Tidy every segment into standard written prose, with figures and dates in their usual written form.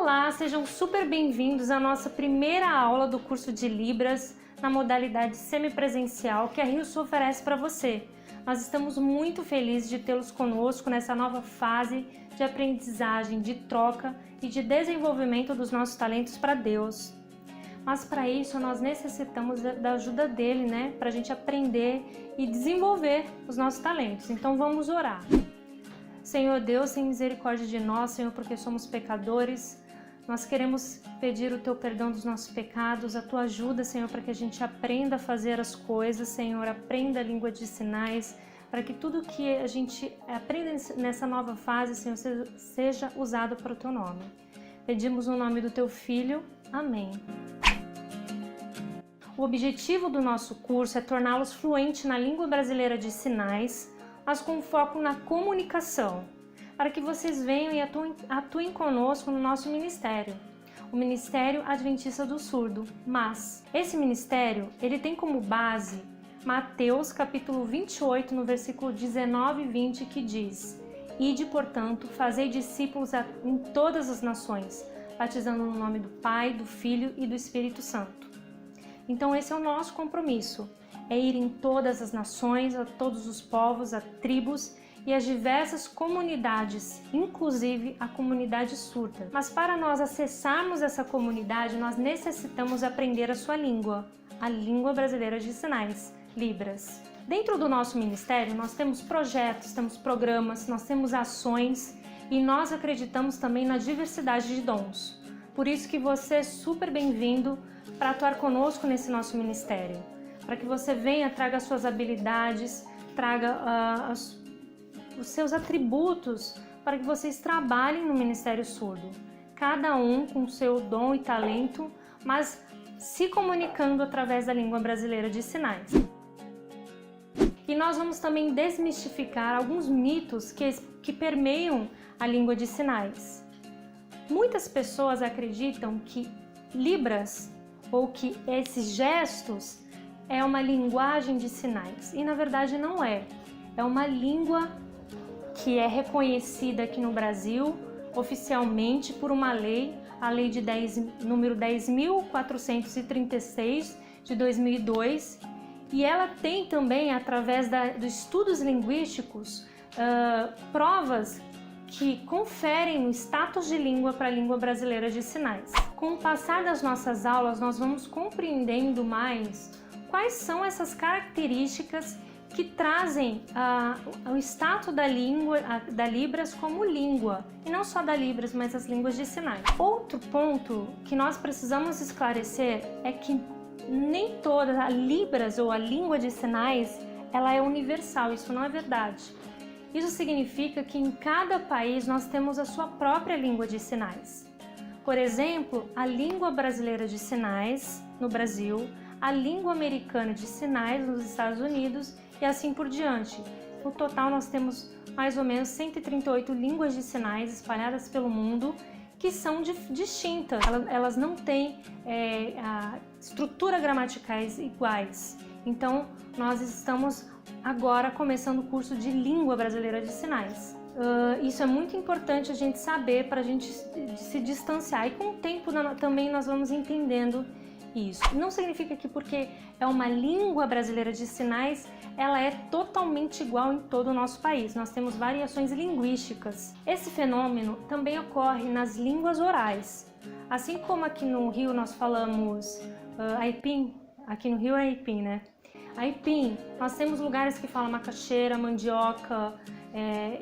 Olá, sejam super bem-vindos à nossa primeira aula do curso de Libras na modalidade semipresencial que a Rio-Sul oferece para você. Nós estamos muito felizes de tê-los conosco nessa nova fase de aprendizagem, de troca e de desenvolvimento dos nossos talentos para Deus. Mas para isso nós necessitamos da ajuda dele, né? Para a gente aprender e desenvolver os nossos talentos. Então vamos orar. Senhor Deus, tem misericórdia de nós, Senhor, porque somos pecadores. Nós queremos pedir o Teu perdão dos nossos pecados, a Tua ajuda, Senhor, para que a gente aprenda a fazer as coisas, Senhor, aprenda a língua de sinais, para que tudo que a gente aprenda nessa nova fase, Senhor, seja usado para o Teu nome. Pedimos no nome do Teu Filho. Amém. O objetivo do nosso curso é torná-los fluentes na língua brasileira de sinais, mas com foco na comunicação, para que vocês venham e atuem conosco no nosso ministério, o Ministério Adventista do Surdo. Mas esse ministério, ele tem como base Mateus capítulo 28, no versículo 19 e 20, que diz: Ide, portanto, fazei discípulos em todas as nações, batizando no nome do Pai, do Filho e do Espírito Santo. Então esse é o nosso compromisso, é ir em todas as nações, a todos os povos, a tribos e as diversas comunidades, inclusive a comunidade surda. Mas para nós acessarmos essa comunidade, nós necessitamos aprender a sua língua, a língua brasileira de sinais, Libras. Dentro do nosso ministério, nós temos projetos, temos programas, nós temos ações e nós acreditamos também na diversidade de dons. Por isso que você é super bem-vindo para atuar conosco nesse nosso ministério, para que você venha, traga as suas habilidades, traga os seus atributos, para que vocês trabalhem no Ministério Surdo, cada um com o seu dom e talento, mas se comunicando através da língua brasileira de sinais. E nós vamos também desmistificar alguns mitos que permeiam a língua de sinais. Muitas pessoas acreditam que Libras, ou que esses gestos, é uma linguagem de sinais, e na verdade não é. É uma língua que é reconhecida aqui no Brasil oficialmente por uma lei, a lei número 10.436 de 2002, e ela tem também, através dos estudos linguísticos, provas que conferem o status de língua para a língua brasileira de sinais. Com o passar das nossas aulas, nós vamos compreendendo mais quais são essas características que trazem o status da língua, da Libras como língua, e não só da Libras, mas as línguas de sinais. Outro ponto que nós precisamos esclarecer é que nem toda a Libras ou a língua de sinais ela é universal, isso não é verdade. Isso significa que em cada país nós temos a sua própria língua de sinais. Por exemplo, a língua brasileira de sinais no Brasil, a língua americana de sinais nos Estados Unidos e assim por diante. No total nós temos mais ou menos 138 línguas de sinais espalhadas pelo mundo que são distintas. Elas não têm estrutura gramaticais iguais. Então nós estamos agora começando o curso de língua brasileira de sinais. Isso é muito importante a gente saber para a gente se distanciar, e com o tempo também nós vamos entendendo isso. Não significa que porque é uma língua brasileira de sinais, ela é totalmente igual em todo o nosso país. Nós temos variações linguísticas. Esse fenômeno também ocorre nas línguas orais. Assim como aqui no Rio nós falamos aipim, aqui no Rio é aipim, né? Aipim, nós temos lugares que falam macaxeira, mandioca,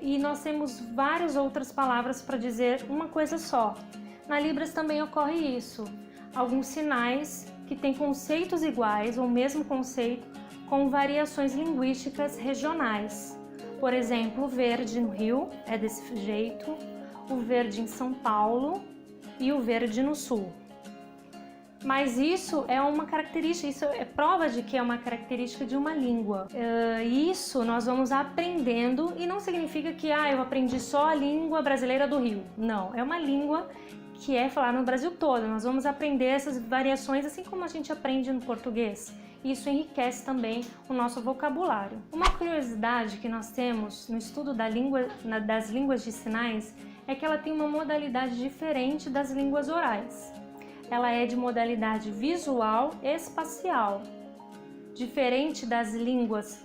e nós temos várias outras palavras para dizer uma coisa só. Na Libras também ocorre isso. Alguns sinais que têm conceitos iguais ou o mesmo conceito com variações linguísticas regionais. Por exemplo, o verde no Rio é desse jeito, o verde em São Paulo e o verde no Sul. Mas isso é uma característica, isso é prova de que é uma característica de uma língua. Isso nós vamos aprendendo, e não significa que eu aprendi só a língua brasileira do Rio. Não, é uma língua que é falada no Brasil todo. Nós vamos aprender essas variações assim como a gente aprende no português. Isso enriquece também o nosso vocabulário. Uma curiosidade que nós temos no estudo das línguas de sinais é é que ela tem uma modalidade diferente das línguas orais. Ela é de modalidade visual espacial, diferente das línguas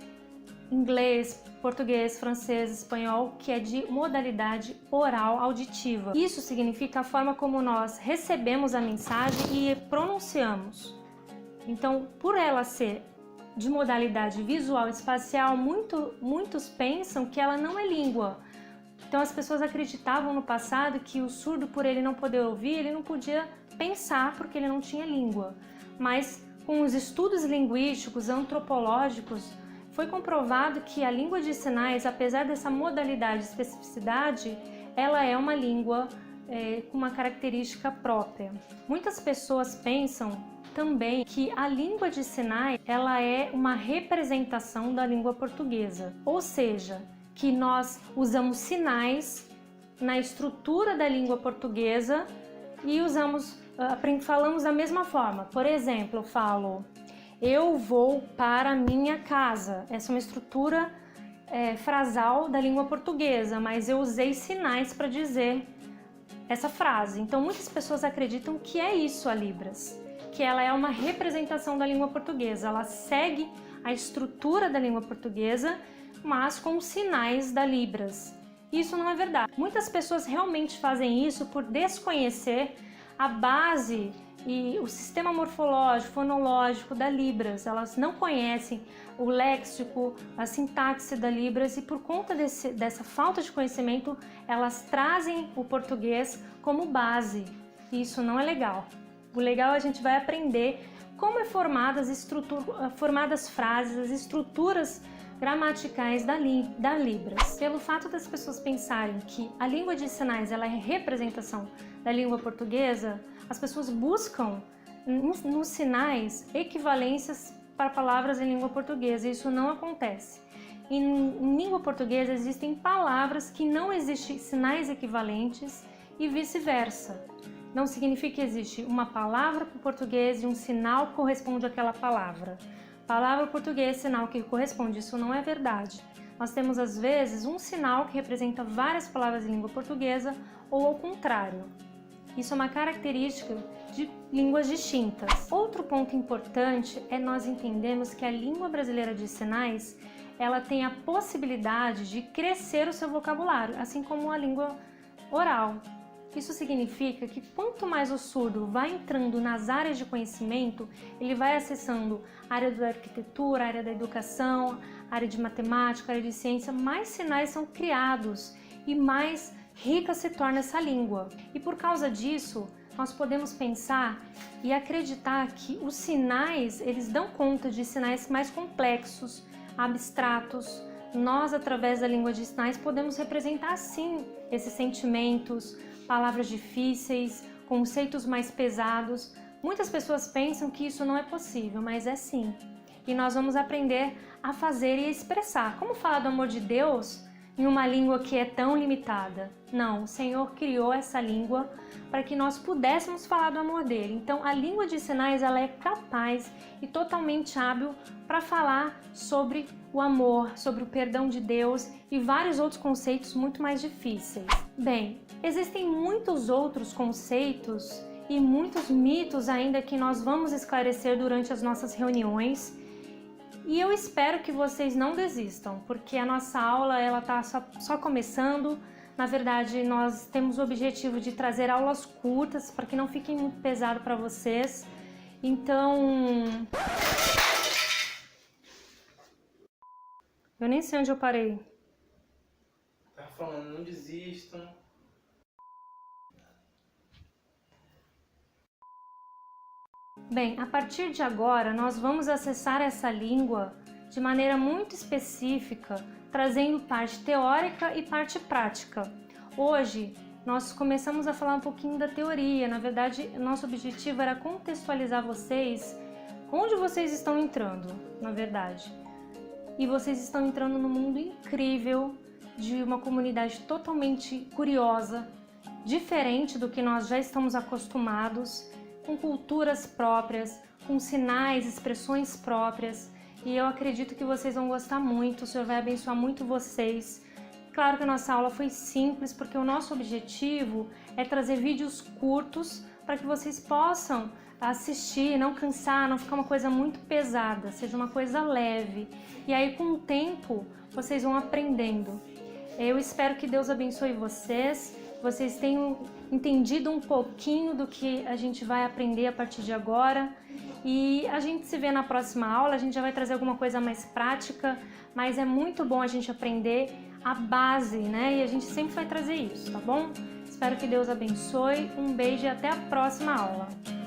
inglês, português, francês, espanhol, que é de modalidade oral auditiva. Isso significa a forma como nós recebemos a mensagem e pronunciamos. Então, por ela ser de modalidade visual espacial, muitos pensam que ela não é língua. Então as pessoas acreditavam no passado que o surdo, por ele não poder ouvir, ele não podia pensar porque ele não tinha língua. Mas com os estudos linguísticos, antropológicos, foi comprovado que a língua de sinais, apesar dessa modalidade de especificidade, ela é uma língua com uma característica própria. Muitas pessoas pensam também que a língua de sinais ela é uma representação da língua portuguesa, ou seja, que nós usamos sinais na estrutura da língua portuguesa e falamos da mesma forma. Por exemplo, eu falo: eu vou para minha casa. Essa é uma estrutura frasal da língua portuguesa, mas eu usei sinais para dizer essa frase. Então muitas pessoas acreditam que é isso a Libras, que ela é uma representação da língua portuguesa. Ela segue a estrutura da língua portuguesa, mas com os sinais da Libras. Isso não é verdade. Muitas pessoas realmente fazem isso por desconhecer a base e o sistema morfológico, fonológico da Libras. Elas não conhecem o léxico, a sintaxe da Libras e por conta dessa falta de conhecimento, elas trazem o português como base. E isso não é legal. O legal é a gente vai aprender como é formadas frases, as estruturas gramaticais da Libras. Pelo fato das pessoas pensarem que a língua de sinais ela é representação da língua portuguesa, as pessoas buscam nos sinais equivalências para palavras em língua portuguesa. Isso não acontece. Em língua portuguesa existem palavras que não existem sinais equivalentes e vice-versa. Não significa que existe uma palavra para o português e um sinal que corresponde àquela palavra. Palavra português, sinal que corresponde, isso não é verdade. Nós temos às vezes um sinal que representa várias palavras em língua portuguesa ou ao contrário. Isso é uma característica de línguas distintas. Outro ponto importante é nós entendermos que a língua brasileira de sinais, ela tem a possibilidade de crescer o seu vocabulário, assim como a língua oral. Isso significa que quanto mais o surdo vai entrando nas áreas de conhecimento, ele vai acessando a área da arquitetura, a área da educação, a área de matemática, a área de ciência, mais sinais são criados e mais rica se torna essa língua. E por causa disso, nós podemos pensar e acreditar que os sinais, eles dão conta de sinais mais complexos, abstratos. Nós, através da língua de sinais, podemos representar sim esses sentimentos, palavras difíceis, conceitos mais pesados. Muitas pessoas pensam que isso não é possível, mas é sim. E nós vamos aprender a fazer e a expressar. Como falar do amor de Deus em uma língua que é tão limitada? Não, o Senhor criou essa língua para que nós pudéssemos falar do amor dele. Então, a língua de sinais ela é capaz e totalmente hábil para falar sobre o amor, sobre o perdão de Deus e vários outros conceitos muito mais difíceis. Bem, existem muitos outros conceitos e muitos mitos ainda que nós vamos esclarecer durante as nossas reuniões. E eu espero que vocês não desistam, porque a nossa aula ela está só começando. Na verdade, nós temos o objetivo de trazer aulas curtas para que não fiquem muito pesado para vocês. Então, eu nem sei onde eu parei. Tá falando, não desistam. Bem, a partir de agora nós vamos acessar essa língua de maneira muito específica, trazendo parte teórica e parte prática. Hoje nós começamos a falar um pouquinho da teoria. Na verdade, nosso objetivo era contextualizar vocês onde vocês estão entrando, na verdade. E vocês estão entrando num mundo incrível de uma comunidade totalmente curiosa, diferente do que nós já estamos acostumados, com culturas próprias, com sinais, expressões próprias. E eu acredito que vocês vão gostar muito, o Senhor vai abençoar muito vocês. Claro que a nossa aula foi simples, porque o nosso objetivo é trazer vídeos curtos para que vocês possam assistir, não cansar, não ficar uma coisa muito pesada, seja uma coisa leve. E aí, com o tempo, vocês vão aprendendo. Eu espero que Deus abençoe vocês tenham entendido um pouquinho do que a gente vai aprender a partir de agora. E a gente se vê na próxima aula, a gente já vai trazer alguma coisa mais prática, mas é muito bom a gente aprender a base, né? E a gente sempre vai trazer isso, tá bom? Espero que Deus abençoe, um beijo e até a próxima aula.